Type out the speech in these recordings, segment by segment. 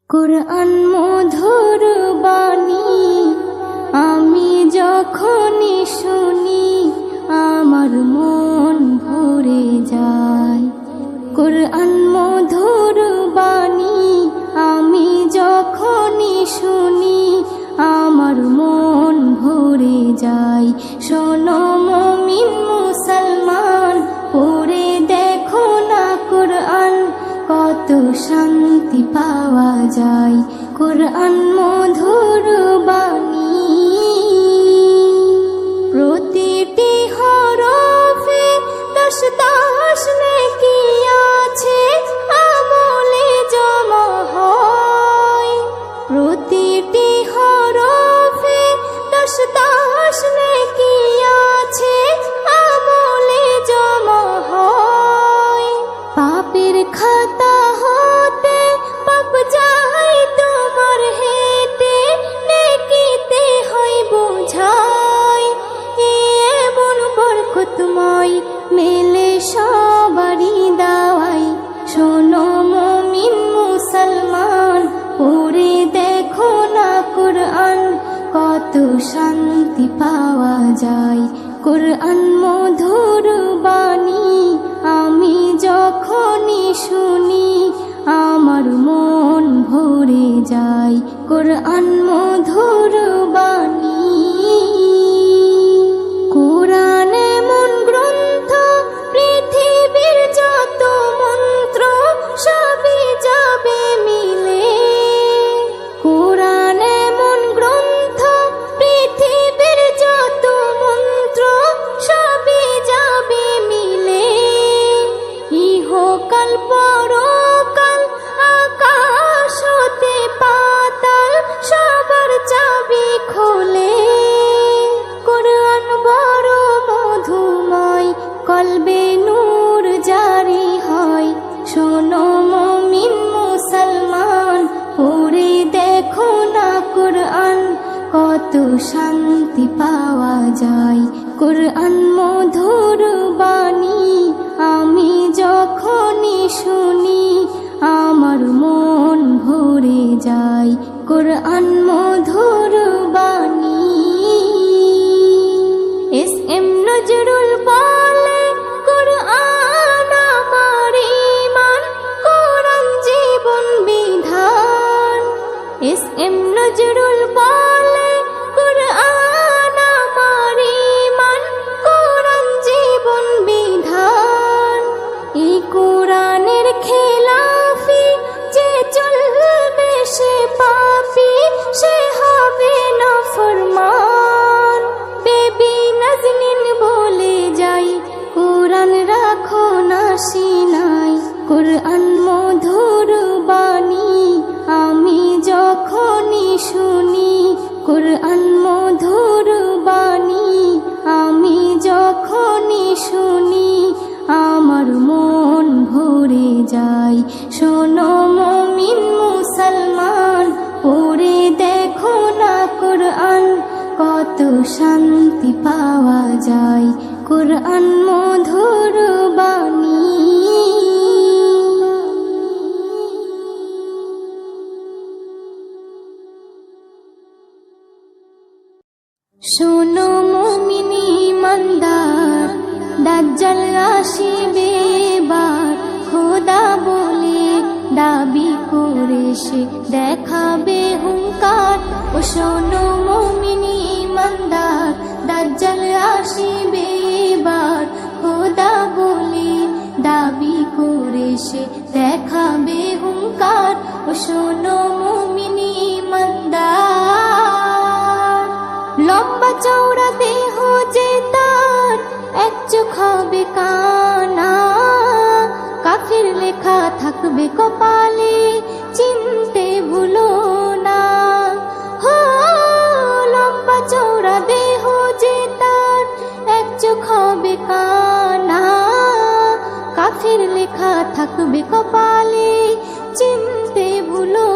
কুরআন মধুর বাণী আমি যখনই শুনি আমার মন ভরে যায়। কুরআন মধুর বাণী আমি যখনই শুনি আমার মন ভরে যায়। শোনো মুমিন মুসলমান, পড়ে দেখো না কুরআন, কত শান্তি পাওয়া যায়। কুরআন মধুর বাণী প্রতিটি হরফে দশ দশ নেকি আছে, আমলে জমা হয়। প্রতিটি হরফে দশ দশ নেকি আছে, আমলে জমা হয়। পাপের খাতা হতে পাপ যায় তোমার হেঁটে, নেকিতে হয় বোঝাই। এমন বরকতময় মেলে সবারই দাওয়াই। শোনো মুমিন মুসলমান, পড়ে দেখো না কুরআন, কত শান্তি পাওয়া যায়। কুরআন মধুর বাণী আমি যখনই শুনি আমার মন ভরে যায়। কুরআন মধুর বাণী কুরআন এমন গ্রন্থ, পৃথিবীর যত মন্ত্র সবই যাবে মিলে। কুরআন এমন গ্রন্থ, পৃথিবীর যত মন্ত্র সবই যাবে মিলে। ইহকাল পরকাল আকাশ হতে পাতাল সবার চাবি খোলে। কুরআন বড় মধুময়, কলবে নূর জারি হয়। শোনো মুমিন মুসলমান, পড়ে দেখো না কুরআন, কত শান্তি পাওয়া যায়। কুরআন মধুর বাণী আমি যখনই শুনি আমার মন ভরে যায়। কুরআন মধুর বাণী এস এম নজরুল বলে, কুরআন আমার ঈমান, কুরআন জীবন বিধান। এস এম নজরুল বলে, কুরআন আমার ঈমান, কুরআন জীবন বিধান। এই কুরআনের খেলাফি যে চলবে সে পাপী, সে হবে নাফরমান। বেবি নাজনীন বলে যাই, কুরআন রাখো না সিনায়। কুরআন মধুর বাণী আমি যখনই শুনি, কুরআন মধুর বাণী আমি যখনই শুনি আমার মন ভরে যায়। শোনো মুমিন মুসলমান, পড়ে দেখো না কুরআন, কত শান্তি পাওয়া যায়। কুরআন মধুর বাণী শোনো মুমিন ঈমানদার, দাজ্জাল আসিবে এবার। খোদা বলে দাবি করে সে দেখাবে হুঙ্কার। ও শোনো মুমিন ঈমানদার, দাজ্জাল আসিবে এবার। খোদা বলে দাবি করে সে দেখাবে হুঙ্কার। ও শোনো মুমিন ঈমানদার, লম্বা চওড়া দেহ যে তার, এক চোখ হবে কানা। কাফির লেখা থাকবে কপালে, চিনতে ভুলো না। হো লম্বা চওড়া দেহ যে তার, এক চোখ হবে কানা। কাফির লেখা থাকবে কপালে, চিনতে ভুলো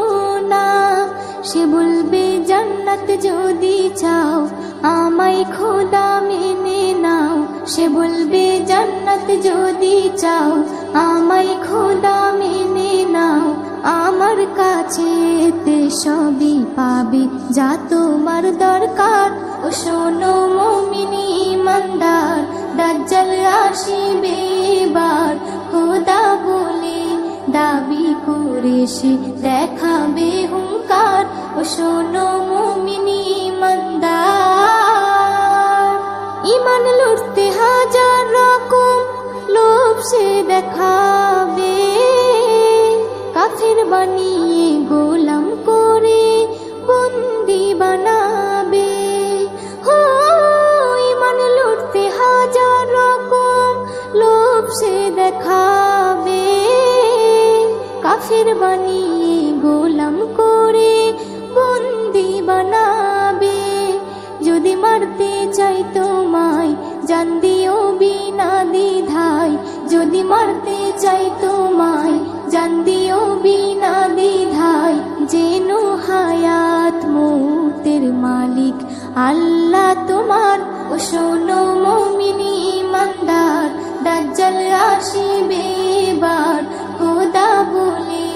না। সে বলবে জান্নাত যদি চাও, আমায় খোদা মেনে নাও। সে বলবে জান্নাত যদি চাও, আমায় খোদা মেনে নাও। আমার কাছে সবই পাবে যা তোমার দরকার। ও শোনো মুমিনি ইমানদার, দাজ্জাল আসিবে এবার, খোদা বলে দাবি করে সে দেখাবে হুঙ্কার। ও শোনো মুমিনি ইমানদার, ইমান লুটতে হাজার রকম লোভ সে দেখাবে, কাফের বানিয়ে গোলাম করে বন্দি বানাবে। হো ইমান লুটতে হাজার রকম লোভ সে দেখাবে, কাফের বানিয়ে গোলাম করে বন্দি বানাবে। যদি মারতে চাই তোমায় জান দিও বিনা দ্বিধায়, যদি মারতে চাই তোমায় জান দিও বিনা দ্বিধায়। যেনো হায়াত মৌতের মালিক আল্লাহ তোমার। ও শোনো মুমিনি ইমানদার, দাজ্জাল আসিবে এবার, খোদা বলে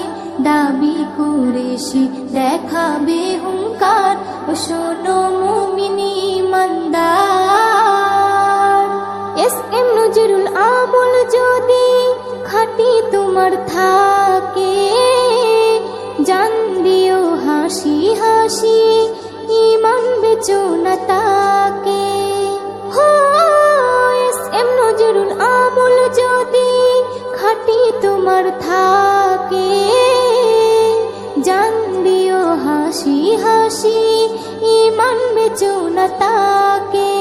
দাবি করে সে দেখাবে হুঙ্কার। ও শোনো মুমিনি ইমানদার, এস.এম. নজরুল আমল যদি খাঁটি তোমার থাকে, জান দিও হাসি হাসি ইমান বেচো না তাকে। হো এস.এম. নজরুল আমল যদি খাঁটি তোমার থাকে, জান দিও হাসি হাসি ইমান বেচো না তাকে।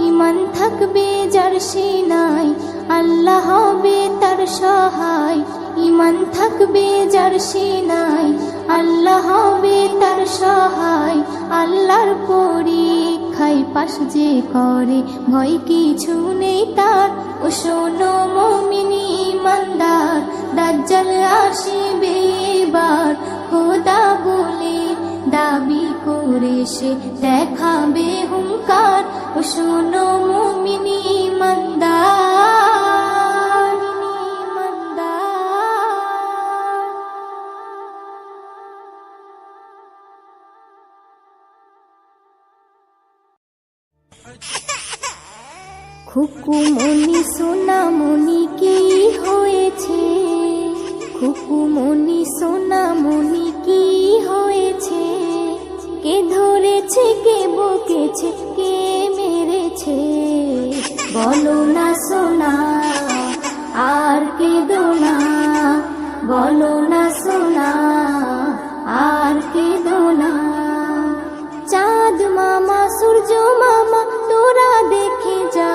ইমান থাকবে যার সিনায় আল্লাহ হবে তার সহায়, ইমান থাকবে যার সিনায় আল্লাহ হবে তার সহায়। আল্লাহর পরীক্ষায় পাশ যে করে ভয় কিছু নেই তার। ও শোনো মুমিনি ইমানদার, দাজ্জাল আসিবে এবার, খোদা বলে দাবি করে সে দেখাবে হুঙ্কার। ও শোনো মুমিনি ইমানদার, খুকুমনি সোনামনি কি হয়েছে, খুকুমনি সোনামনি কি হয়েছে, কে ধরেছে কে বকেছে কে মেরেছে, বলো না সোনা আর কেঁদো না, বলো না সোনা আর কেঁদো না। চাঁদ মামা সূর্য মামা তোরা দেখে যা,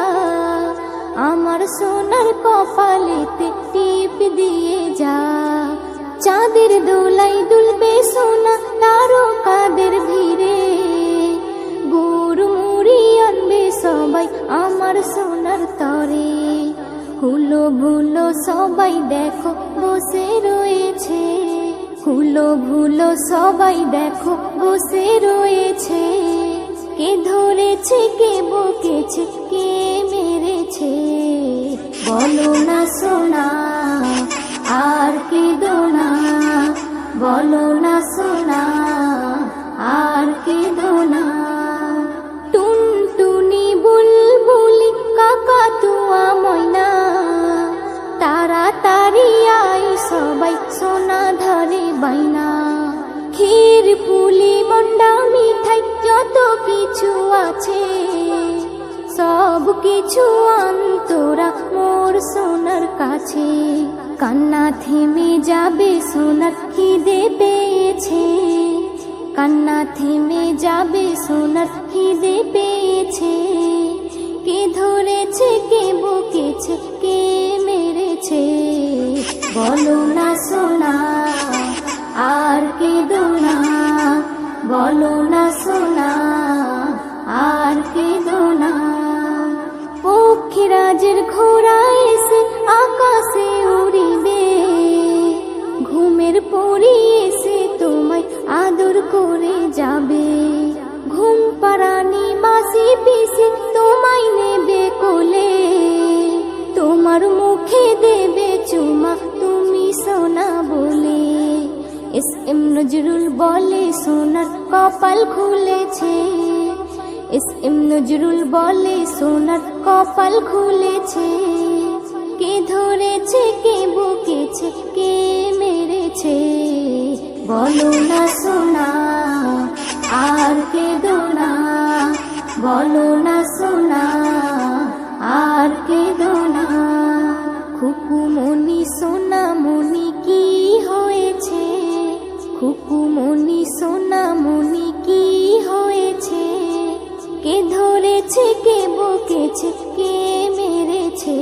আমার সোনার কপালেতে টিপ দিয়ে যা। চাঁদের দোলাই দুলবে সোনা তারকাদের ভিড়ে, গুড় মুড়ি আনবে সবাই আমার সোনার তরে। হুলো ভুলো সবাই দেখো বসে রয়েছে, হুলো ভুলো সবাই দেখো বসে রয়েছে, কে ধরেছে কে বকেছে কে মেরেছে, বলো না সোনা আর কেঁদো না, বলো না সোনা আর কেঁদো না। টুনটুনি বুলবুলি কাকাতুয়া ময়না, তাড়াতাড়ি আই সবাই সোনা ধরে বাইনা। ক্ষীর পুলি মন্ডা মিঠাই যত কিছু আছে, সব কিছু আন্তরা মোর সোনার কাছে। কান্না থেমে যাবে সোনার খিদে পেয়েছে, কান্না থেমে যাবে সোনার খিদে পেয়েছে, কে ধরেছে কে বকেছে কে মেরেছে, বলো না সোনা আর কেঁদো না, বলো না সোনা আর কেঁদো না। পক্ষীরাজের ঘোড়া এসে আকাশে উড়িবে, ঘুমের পরি এসে তোমায় আদর করে যাবে। ঘুম পাড়ানি মাসি পিসি তোমায় নেবে কোলে, তোমার মুখে দেবে চুমা তুমি সোনা বলে। এম নজরুল বলে সোনার কপাল খুলেছে, এস এম নজরুল বলে সোনার কপাল খুলেছে। কে ধরেছে, কে বকেছে, কে মেরেছে, বলো না সোনা আর কেঁদো না, বলো না সোনা আর কেঁদো না। খুকুমনি সোনামনি কি হয়েছে, খুকুমনি সোনামনি কি হয়েছে, কে ধরেছে, কে বকেছে, কে মেরেছে,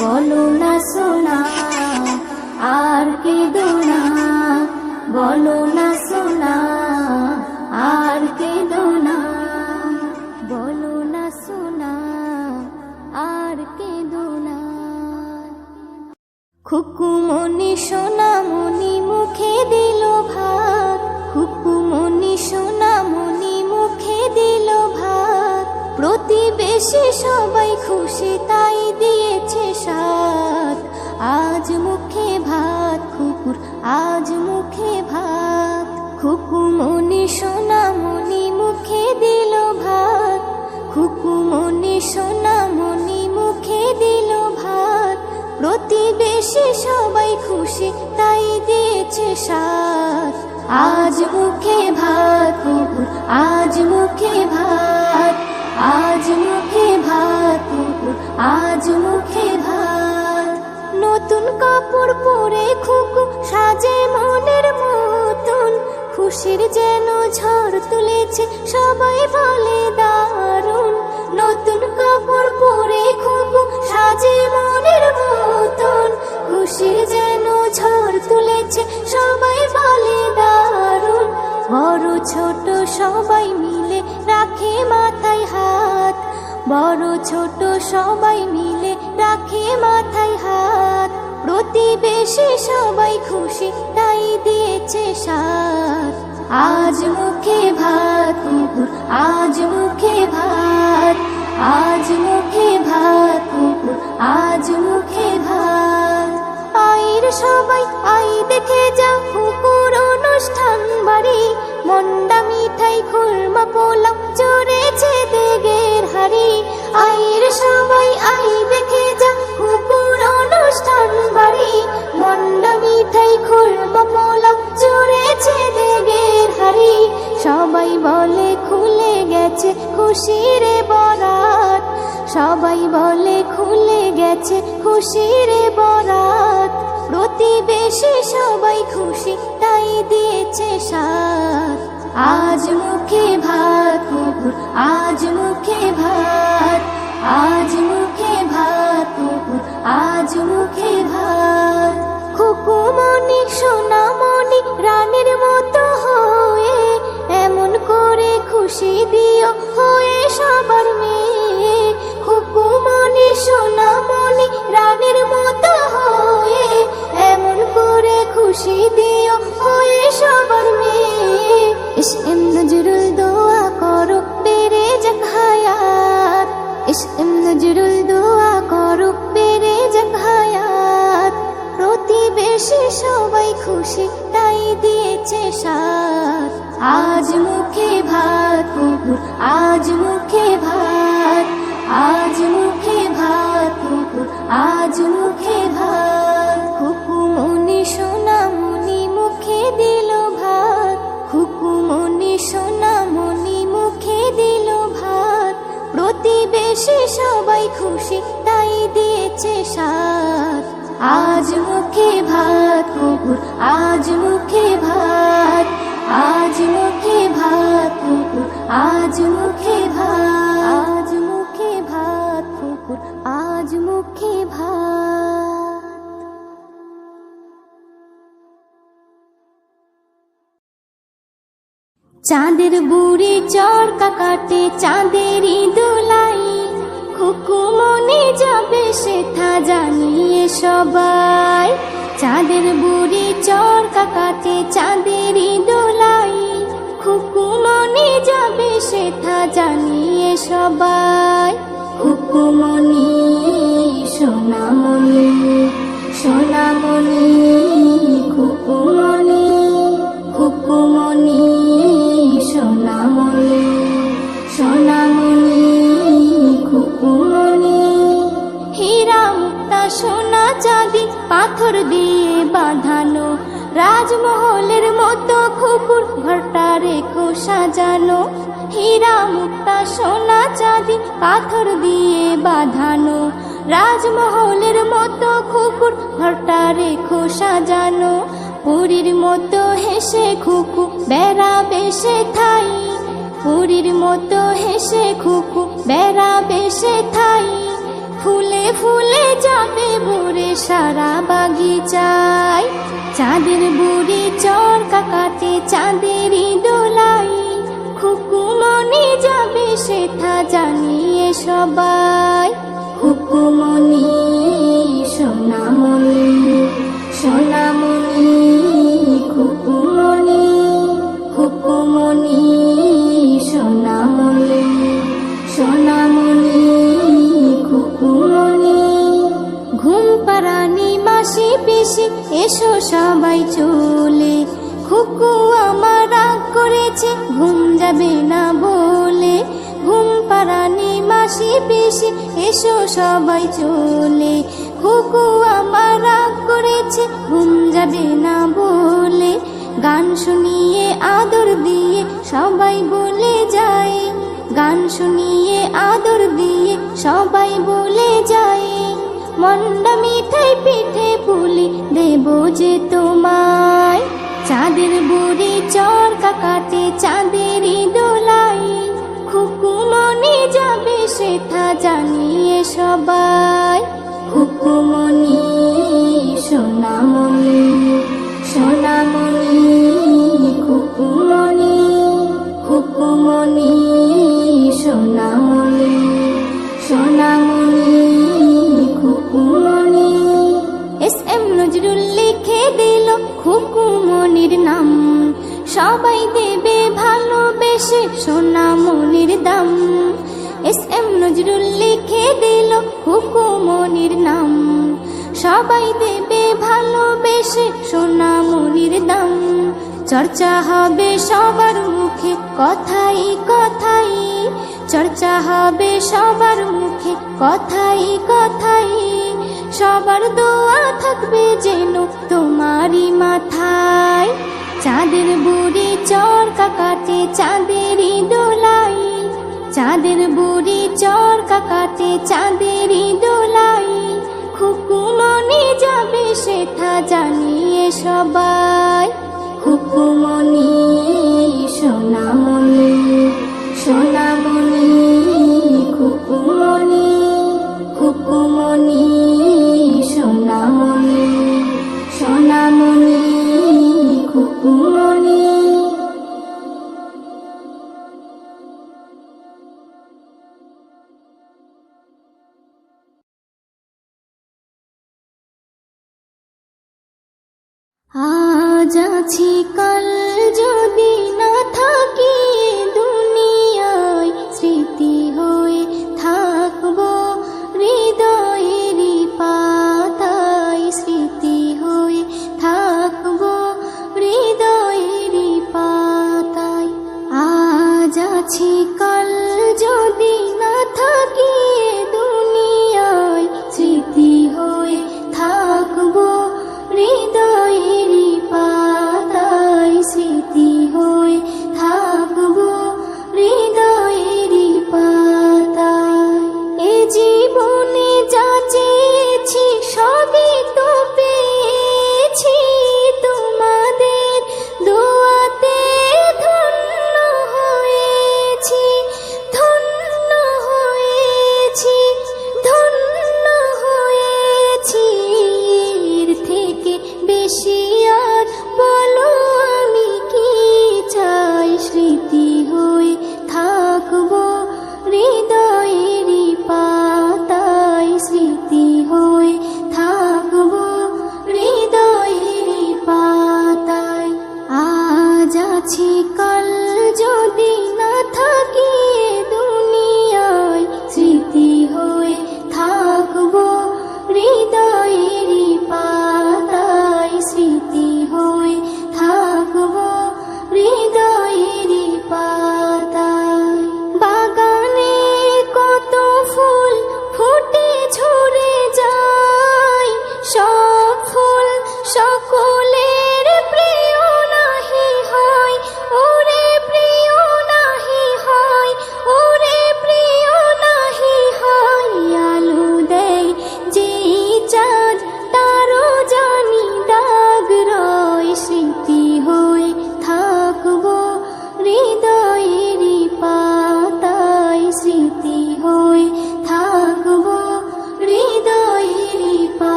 বলো না সোনা আর কেঁদো না, বলো না সোনা আর কেঁদো না, বলো না সোনা আর কেঁদো না। খুকুমনি সোনামনি মুখে দিল ভাত, খুকুমনি সোনামনি মুখে দিল ভাত, প্রতিবেশী সবাই খুশি তাই দিয়েছে সাথ। আজ মুখে ভাত খুকুর, আজ মুখে ভাত, খুকুমনি সোনামনি মুখে দিল ভাত, খুকুমনি সোনামনি মুখে দিল ভাত, প্রতিবেশী সবাই খুশি তাই দিয়েছে সাথ। আজ মুখে ভাত কুকুর, আজ মুখে ভাত, আজ মুখে ভাত কুকুর, আজ মুখে ভাত। নতুন কাপড় পরে খুকু সাজে মনের মতন, খুশির যেন ঝড় তুলেছে সবাই বলে দারুণ। নতুন কাপড় পরে খুকু সাজে মনের মতন, খুশির যেন ঝড় তুলেছে সবাই বলে দারুণ। বড় ছোট সবাই মিলে রাখে মাথায় হাত, বড় ছোট সবাই মিলে রাখে মাথায় হাত, প্রতিবেশী সবাই খুশি তাই দিয়েছে সাথ। আজ মুখে ভাত কুকুর, আজ মুখে ভাত, আজ মুখে ভাত কুকুর, আজ মুখে ভাত। আইর সবাই আই দেখে যা কুকুর অনুষ্ঠান বাড়ি, মন্ডা মিঠাই খুরমা পোলাও চড়েছে দেগের হাড়ি। আইর সবাই আই দেখে যা কুকুর অনুষ্ঠান বাড়ি, মন্ডা মিঠাই খুরমা পোলাও চড়েছে দেগের হাড়ি। সবাই বলে খুলে গেছে খুশির বরাত, সবাই বলে খুলে গেছে খুশির বরাত, প্রতিবেশী সবাই খুশি তাই দিয়েছে সাথ। আজ মুখে ভাত কুকুর, আজ মুখে ভাত, আজ মুখে ভাত কুকুর, আজ মুখে ভাত। খুকুমনি সোনামনি রানীর মতো হয়ে, এমন করে খুশি দিও হয়ে সবার মেয়ে। খুকুমনি সোনামনি রানীর মতো হয়ে, এমন করে খুশি দিও হয়ে সবার মেয়ে। ইস এম নজরুল দোয়া করো বেড়ে যাক হায়াত, ইস এম নজরুল দোয়া করো বেড়ে যাক হায়াত, প্রতিবেশী সবাই খুশি তাই দিয়েছে সাথ। আজ মুখে ভাত কুকুর, আজ মুখে ভাত, আজ মুখে ভাত কুকুর, আজ মুখে ভাত। খুকুমনি সোনামনি মুখে দিল ভাত, খুকুমনি সোনামনি মুখে দিল ভাত, প্রতিবেশী সবাই খুশি তাই দিয়েছে সাথ। আজ মুখে ভাত কুকুর, আজ মুখে ভাত, আজ মুখে ভাত কুকুর, আজ মুখে ভাত, আজ মুখে ভাত কুকুর, আজ মুখে ভাত। চাঁদের বুড়ি চরকা কাটে চাঁদেরই দোলাই, খুকুমনি যাবে সেথা জানিয়ে সবাই। চাঁদের বুড়ি চরকা কাটে চাঁদেরই দোলাই, খুকুমনি যাবে সেথা জানিয়ে সবাই। খুকুমনি সোনামনি, সোনামনি খুকুমনি। পাথর দিয়ে বাঁধানো, রাজমহলের মতো খুকুর ঘরটা রেখো সাজানো। হীরা মুক্তা সোনা চাঁদি পাথর দিয়ে বাঁধানো, রাজমহলের মতো খুকুর ঘরটা রেখো সাজানো। পুরীর মতো হেসে খুকু বেড়াবে সে ঠাই, পুরীর মতো হেসে খুকু বেড়াবে সে ঠাই। ফুলে ফুলে যাবে ভরে সারা বাগিচায়, চাঁদের বুড়ি চরকা কাটে চাঁদেরই দোলাই। খুকু মনি যাবে সেথা জানিয়ে সবাই। খুকুমনি সোনামনি সোনামনি, খুকুমনি খুকুমনি সোনামনি সোনামনি, খুকুমনি। ঘুম পাড়ানি মাসি পিসি এসো সবাই চলে, খুকু আমার রাগ করেছে ঘুম যাবে না বলে। ঘুম পাড়ানি মাসি পিসি এসো সবাই চলে, খুকু আমার রাগ করেছে ঘুম যাবে না বলে। গান শুনিয়ে আদর দিয়ে সবাই বলে যায়, গান শুনিয়ে আদর দিয়ে সবাই বলে যায়। মন্ডা মিঠাই পিঠে পুলি দেব যে তোমায়, চাঁদের বুড়ি চরকা কাটে চাঁদেরই দোলাই। খুকুমনি যাবে সেথা জানিয়ে সবাই। খুকুমনি সোনামনি সোনামনি, খুকুমনি খুকুমনি সোনামনি সোনামনি, খুকুমনি। এস.এম. নজরুল লিখে দিল খুকুমনির নাম, সবাই দেবে ভালোবেসে সোনামনির দাম। এস.এম. নজরুল লিখে দিল খুকুমনির নাম, সবাই দেবে ভালোবেসে সোনামনির দাম। চর্চা হবে সবার মুখে কথাই কথাই, চর্চা হবে সবার মুখে কথাই কথাই। সবার দোয়া থাকবে যেন তোমারই মাথায়, চাঁদের বুড়ি চরকা কাটে চাঁদেরই দোলাই। চাঁদের বুড়ি চরকা কাটে চাঁদেরই দোলাই। খুকুমনি যাবে সেথা জানিয়ে সবাই। খুকুমনি সোনামনি সোনামনি, খুকুমনি খুকুমনি সোনামনি সোনামনি, খুকুমনি। আজ আছি কাল যদি না থাকি দুনিয়ায়, স্মৃতি হয়ে থাকবো হৃদয়েরই পাতায়, স্মৃতি হয়ে থাকবো হৃদয়েরই পাতায়। আজ আছি কাল যদি না থাকি দুনিয়ায়, স্মৃতি হয়ে থাকবো হৃদয়েরই পাতায়,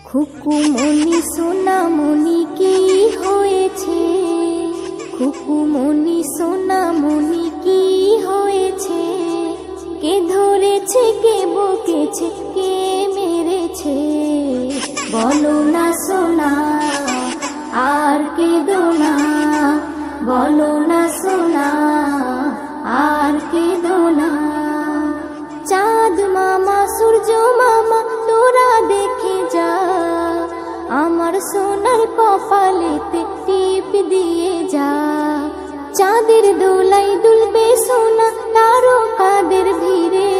খুকুমনি সোনামণি কি হয়েছে, খুকুমনি সোনামণি কি হয়েছে, কে ধরেছে কে বকেছে কে মেরেছে, বলো না সোনা আর কেঁদো না, বলো না সোনা আর কেঁদো না। চাঁদ মামা সূর্য মামা তোরা দেখে যা, আমার সোনার কপালেতে টিপ দিয়ে যা। চাঁদের দোলাই দুলবে সোনা তারকাদের ভিড়ে,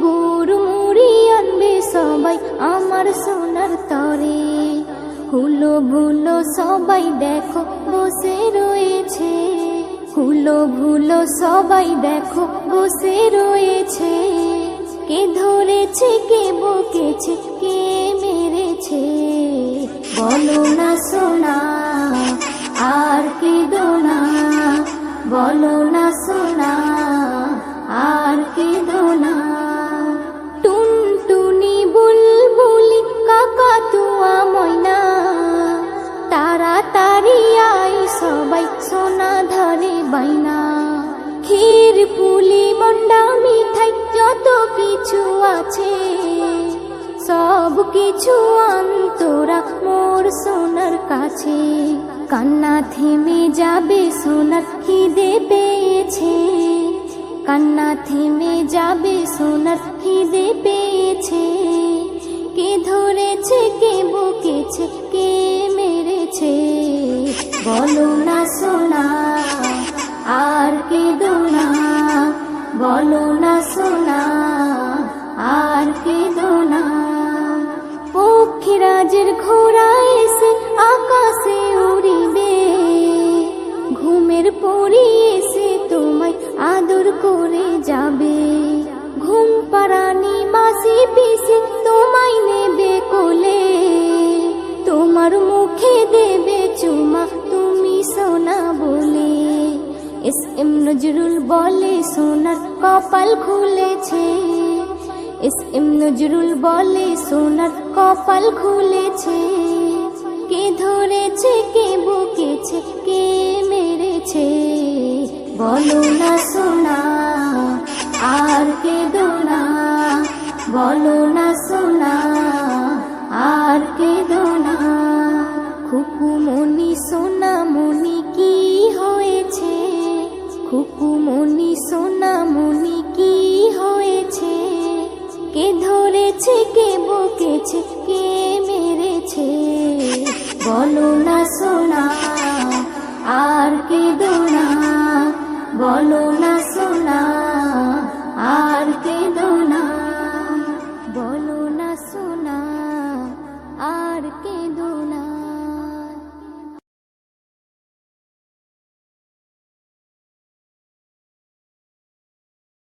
গুড় মুড়ি আনবে সবাই আমার সোনার তরে। হুলো ভুলো সবাই দেখো বসে রয়েছে, হুলো ভুলো সবাই দেখো বসে রয়েছে, কে ধরেছে কে বকেছে কে মেরেছে, বলো না সোনা আর কেঁদো না, বলো না সোনা আর কেঁদো না। টুনটুনি বুলবুলি কাকাতুয়া ময়না, তাড়াতাড়ি আই সবাই সোনা ধরে বাইনা। ক্ষীর পুলি মন্ডা মিঠাই যত কিছু আছে, সব কিছু আন্তরা মোর সোনার কাছে। কান্না থেমে যাবে সোনার খিদে পেয়েছে, কান্না থেমে যাবে সোনার খিদে পেয়েছে, কে ধরেছে কে বকেছে কে মেরেছে, বলো না সোনা আর কেঁদো না, বলো না সোনা আর কেঁদো না। পক্ষীরাজের ঘোড়া এসে আকাশে উড়িবে, ঘুমের পরি এসে তোমায় আদর করে যাবে। ঘুম পাড়ানি মাসি পিসি তোমায় নেবে কোলে, তোমার মুখে দেবে চুমা তুমি সোনা বলে। এস এম নজরুল বলে সোনার কপাল খুলেছে, এস এম নজরুল বলে সোনার কপাল খুলেছে, কে ধরেছে কে বকেছে কে মেরেছে, বলো না সোনা আর কেঁদো না, বলো না সোনা আর কেঁদো না। খুকুমনি সোনামণি কি হয়েছে, খুকুমনি সোনামণি কি হয়েছে, কে ধরেছে কে বকেছে কে মেরেছে, বলো না সোনা আর কেঁদো না, বলো না সোনা